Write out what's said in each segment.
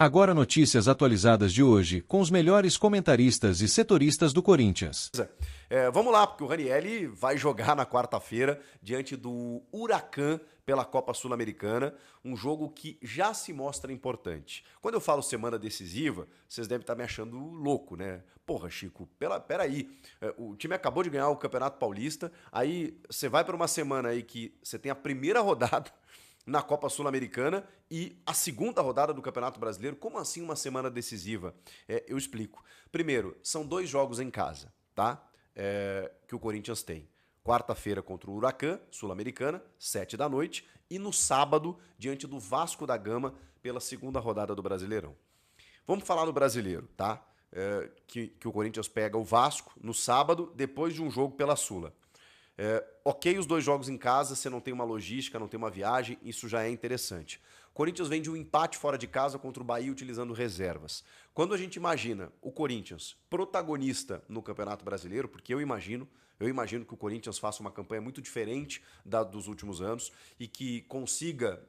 Agora notícias atualizadas de hoje, com os melhores comentaristas e setoristas do Corinthians. Vamos lá, porque o Ranieri vai jogar na quarta-feira diante do Huracan pela Copa Sul-Americana, um jogo que já se mostra importante. Quando eu falo semana decisiva, vocês devem estar me achando louco, né? Porra, Chico, peraí, o time acabou de ganhar o Campeonato Paulista, aí você vai para uma semana aí que você tem a primeira rodada na Copa Sul-Americana e a segunda rodada do Campeonato Brasileiro. Como assim uma semana decisiva? Eu explico. Primeiro, são 2 jogos em casa, tá? Que o Corinthians tem. Quarta-feira contra o Huracan, Sul-Americana, 7 da noite, e no sábado, diante do Vasco da Gama, pela segunda rodada do Brasileirão. Vamos falar no Brasileiro, tá? Que o Corinthians pega o Vasco no sábado, depois de um jogo pela Sula. Ok, os 2 jogos em casa, você não tem uma logística, não tem uma viagem, isso já é interessante. O Corinthians vem de um empate fora de casa contra o Bahia utilizando reservas. Quando a gente imagina o Corinthians protagonista no Campeonato Brasileiro, porque eu imagino que o Corinthians faça uma campanha muito diferente da dos últimos anos e que consiga,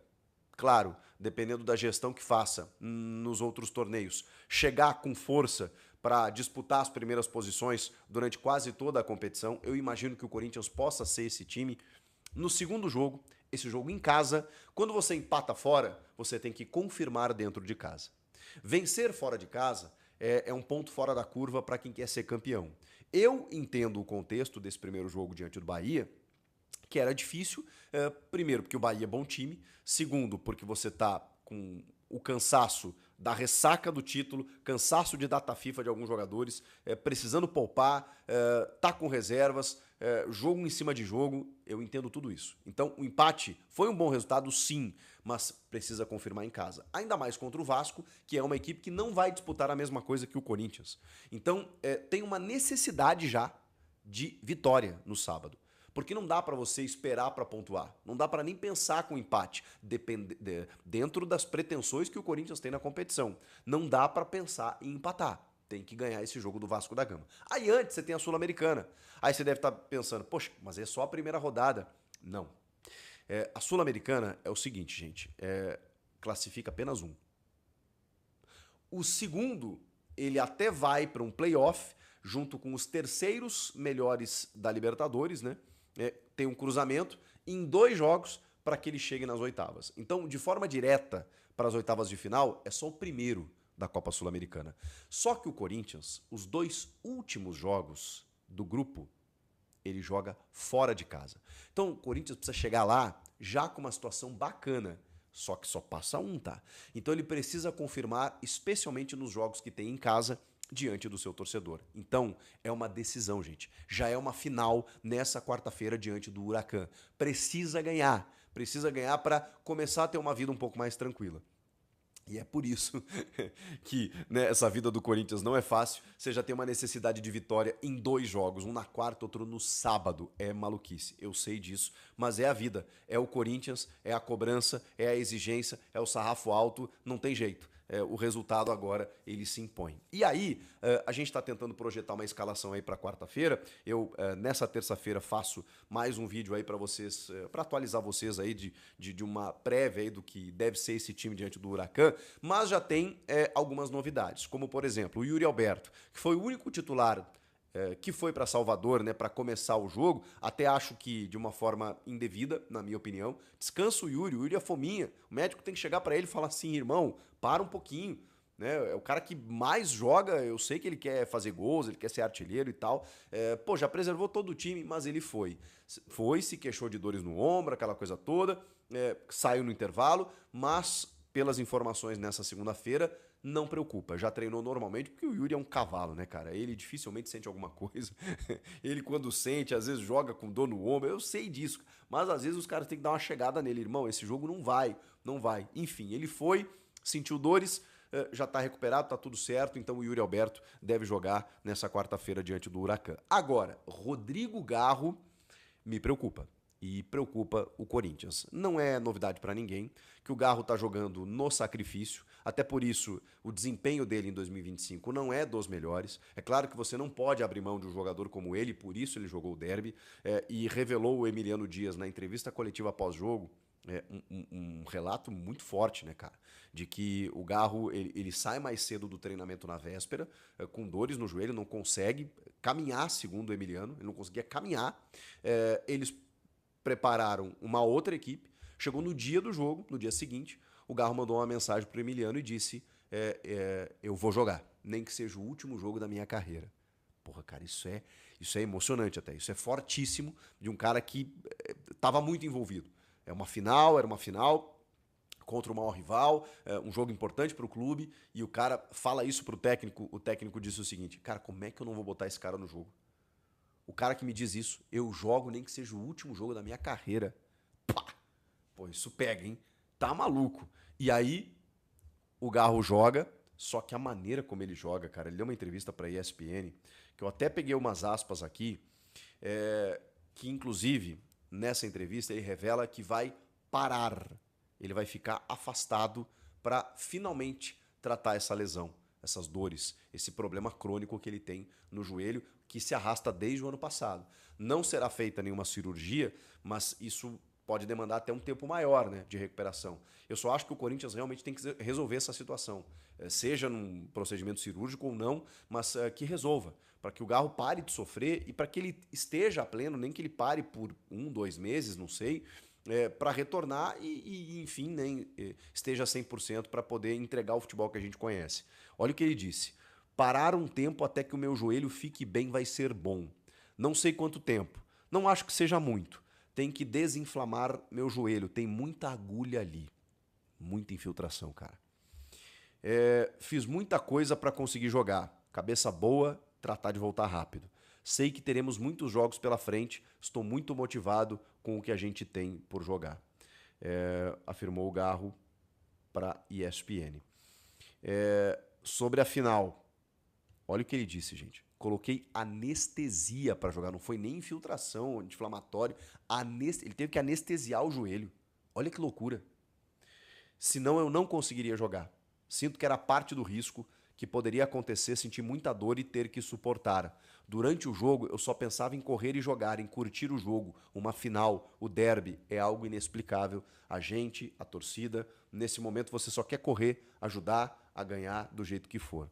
claro, dependendo da gestão que faça nos outros torneios, chegar com força para disputar as primeiras posições durante quase toda a competição. Eu imagino que o Corinthians possa ser esse time. No segundo jogo, esse jogo em casa, quando você empata fora, você tem que confirmar dentro de casa. Vencer fora de casa é um ponto fora da curva para quem quer ser campeão. Eu entendo o contexto desse primeiro jogo diante do Bahia, que era difícil, primeiro porque o Bahia é bom time, segundo porque você está com o cansaço da ressaca do título, cansaço de data FIFA de alguns jogadores, precisando poupar, tá com reservas, jogo em cima de jogo, eu entendo tudo isso. Então o empate foi um bom resultado sim, mas precisa confirmar em casa. Ainda mais contra o Vasco, que é uma equipe que não vai disputar a mesma coisa que o Corinthians. Então tem uma necessidade já de vitória no sábado. Porque não dá para você esperar para pontuar. Não dá para nem pensar com empate dentro das pretensões que o Corinthians tem na competição. Não dá para pensar em empatar. Tem que ganhar esse jogo do Vasco da Gama. Aí antes você tem a Sul-Americana. Aí você deve estar pensando, poxa, mas é só a primeira rodada. Não. A Sul-Americana é o seguinte, gente. Classifica apenas um. O segundo, ele até vai para um playoff junto com os terceiros melhores da Libertadores, né? Tem um cruzamento em 2 jogos para que ele chegue nas oitavas. Então, de forma direta para as oitavas de final, é só o primeiro da Copa Sul-Americana. Só que o Corinthians, os 2 últimos jogos do grupo, ele joga fora de casa. Então, o Corinthians precisa chegar lá já com uma situação bacana. Só que só passa um, tá? Então ele precisa confirmar, especialmente nos jogos que tem em casa, diante do seu torcedor. Então, é uma decisão, gente. Já é uma final nessa quarta-feira diante do Huracan. Precisa ganhar para começar a ter uma vida um pouco mais tranquila. E é por isso que, né, essa vida do Corinthians não é fácil. Você já tem uma necessidade de vitória em 2 jogos, um na quarta, outro no sábado. É maluquice, eu sei disso, mas é a vida. É o Corinthians, é a cobrança, é a exigência, é o sarrafo alto, não tem jeito. O resultado agora ele se impõe. E aí, a gente está tentando projetar uma escalação aí para quarta-feira. Eu, nessa terça-feira, faço mais um vídeo aí para vocês, para atualizar vocês aí de uma prévia aí do que deve ser esse time diante do Huracan, mas já tem algumas novidades, como, por exemplo, o Yuri Alberto, que foi o único titular que foi para Salvador, né, para começar o jogo, até acho que de uma forma indevida, na minha opinião. Descansa o Yuri é fominha. O médico tem que chegar para ele e falar assim, irmão, para um pouquinho, né? É o cara que mais joga, eu sei que ele quer fazer gols, ele quer ser artilheiro e tal. Já preservou todo o time, mas ele foi. Se queixou de dores no ombro, aquela coisa toda, saiu no intervalo, mas pelas informações nessa segunda-feira, não preocupa, já treinou normalmente, porque o Yuri é um cavalo, né, cara? Ele dificilmente sente alguma coisa. Ele, quando sente, às vezes joga com dor no ombro, eu sei disso. Mas às vezes os caras têm que dar uma chegada nele, irmão, esse jogo não vai. Enfim, ele foi, sentiu dores, já tá recuperado, tá tudo certo, então o Yuri Alberto deve jogar nessa quarta-feira diante do Huracan. Agora, Rodrigo Garro me preocupa. E preocupa o Corinthians. Não é novidade para ninguém que o Garro tá jogando no sacrifício, até por isso o desempenho dele em 2025 não é dos melhores. É claro que você não pode abrir mão de um jogador como ele, por isso ele jogou o derby, e revelou o Emiliano Dias na entrevista coletiva após-jogo, um relato muito forte, né, cara? De que o Garro, ele sai mais cedo do treinamento na véspera, com dores no joelho, não consegue caminhar, segundo o Emiliano, ele não conseguia caminhar. Eles prepararam uma outra equipe, chegou no dia do jogo, no dia seguinte, o Garro mandou uma mensagem pro Emiliano e disse, eu vou jogar, nem que seja o último jogo da minha carreira. Porra, cara, isso é emocionante até, isso é fortíssimo de um cara que estava muito envolvido. Era uma final contra o maior rival, um jogo importante para o clube, e o cara fala isso pro técnico, o técnico disse o seguinte, cara, como é que eu não vou botar esse cara no jogo? O cara que me diz isso, eu jogo nem que seja o último jogo da minha carreira. Pá! Pô, isso pega, hein? Tá maluco. E aí, o Garro joga, só que a maneira como ele joga, cara, ele deu uma entrevista pra ESPN, que eu até peguei umas aspas aqui, que inclusive, nessa entrevista, ele revela que vai parar. Ele vai ficar afastado para finalmente tratar essa lesão, essas dores, esse problema crônico que ele tem no joelho, que se arrasta desde o ano passado. Não será feita nenhuma cirurgia, mas isso pode demandar até um tempo maior, né, de recuperação. Eu só acho que o Corinthians realmente tem que resolver essa situação, seja num procedimento cirúrgico ou não, mas que resolva, para que o Garro pare de sofrer e para que ele esteja a pleno, nem que ele pare por 1, 2 meses, não sei, para retornar e enfim, nem esteja 100% para poder entregar o futebol que a gente conhece. Olha o que ele disse. Parar um tempo até que o meu joelho fique bem vai ser bom. Não sei quanto tempo. Não acho que seja muito. Tem que desinflamar meu joelho. Tem muita agulha ali. Muita infiltração, cara. Fiz muita coisa para conseguir jogar. Cabeça boa, tratar de voltar rápido. Sei que teremos muitos jogos pela frente. Estou muito motivado com o que a gente tem por jogar. Afirmou o Garro para ESPN. Sobre a final, olha o que ele disse, gente. Coloquei anestesia para jogar, não foi nem infiltração, anti-inflamatório. Ele teve que anestesiar o joelho. Olha que loucura. Senão eu não conseguiria jogar. Sinto que era parte do risco que poderia acontecer, sentir muita dor e ter que suportar. Durante o jogo, eu só pensava em correr e jogar, em curtir o jogo. Uma final, o derby, é algo inexplicável. A gente, a torcida, nesse momento você só quer correr, ajudar a ganhar do jeito que for.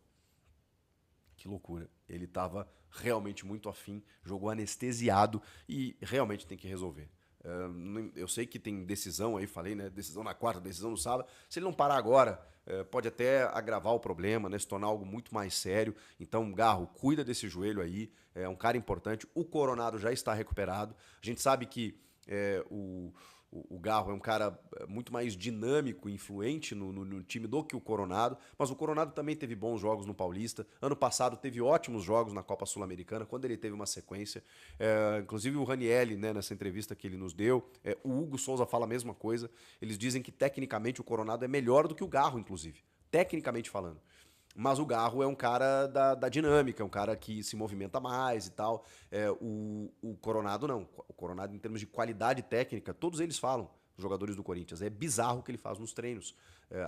Que loucura. Ele estava realmente muito afim, jogou anestesiado e realmente tem que resolver. Eu sei que tem decisão aí, falei, né? Decisão na quarta, decisão no sábado. Se ele não parar agora, pode até agravar o problema, né? Se tornar algo muito mais sério. Então, Garro, cuida desse joelho aí. É um cara importante. O Coronado já está recuperado. A gente sabe que o Garro é um cara muito mais dinâmico, influente no time do que o Coronado, mas o Coronado também teve bons jogos no Paulista. Ano passado teve ótimos jogos na Copa Sul-Americana, quando ele teve uma sequência. Inclusive o Ranielli, né, nessa entrevista que ele nos deu, o Hugo Souza fala a mesma coisa. Eles dizem que tecnicamente o Coronado é melhor do que o Garro, inclusive, tecnicamente falando. Mas o Garro é um cara da dinâmica, é um cara que se movimenta mais e tal. O Coronado não. O Coronado, em termos de qualidade técnica, todos eles falam, os jogadores do Corinthians. É bizarro o que ele faz nos treinos,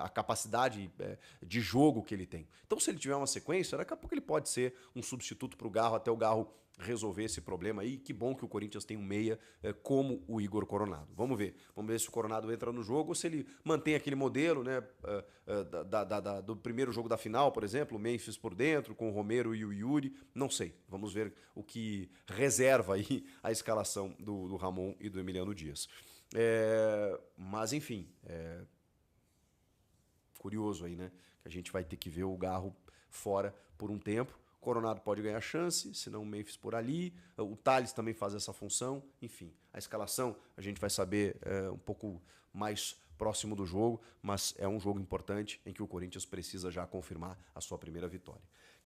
a capacidade de jogo que ele tem. Então, se ele tiver uma sequência, daqui a pouco ele pode ser um substituto para o Garro, até o Garro resolver esse problema aí. Que bom que o Corinthians tem um meia como o Igor Coronado. Vamos ver se o Coronado entra no jogo ou se ele mantém aquele modelo, né, do primeiro jogo da final, por exemplo, o Memphis por dentro, com o Romero e o Yuri. Não sei. Vamos ver o que reserva aí a escalação do Ramon e do Emiliano Dias. Mas, enfim, curioso aí, né? Que a gente vai ter que ver o Garro fora por um tempo. Coronado pode ganhar chance, se não o Memphis por ali. O Tales também faz essa função. Enfim, a escalação a gente vai saber um pouco mais próximo do jogo, mas é um jogo importante em que o Corinthians precisa já confirmar a sua primeira vitória.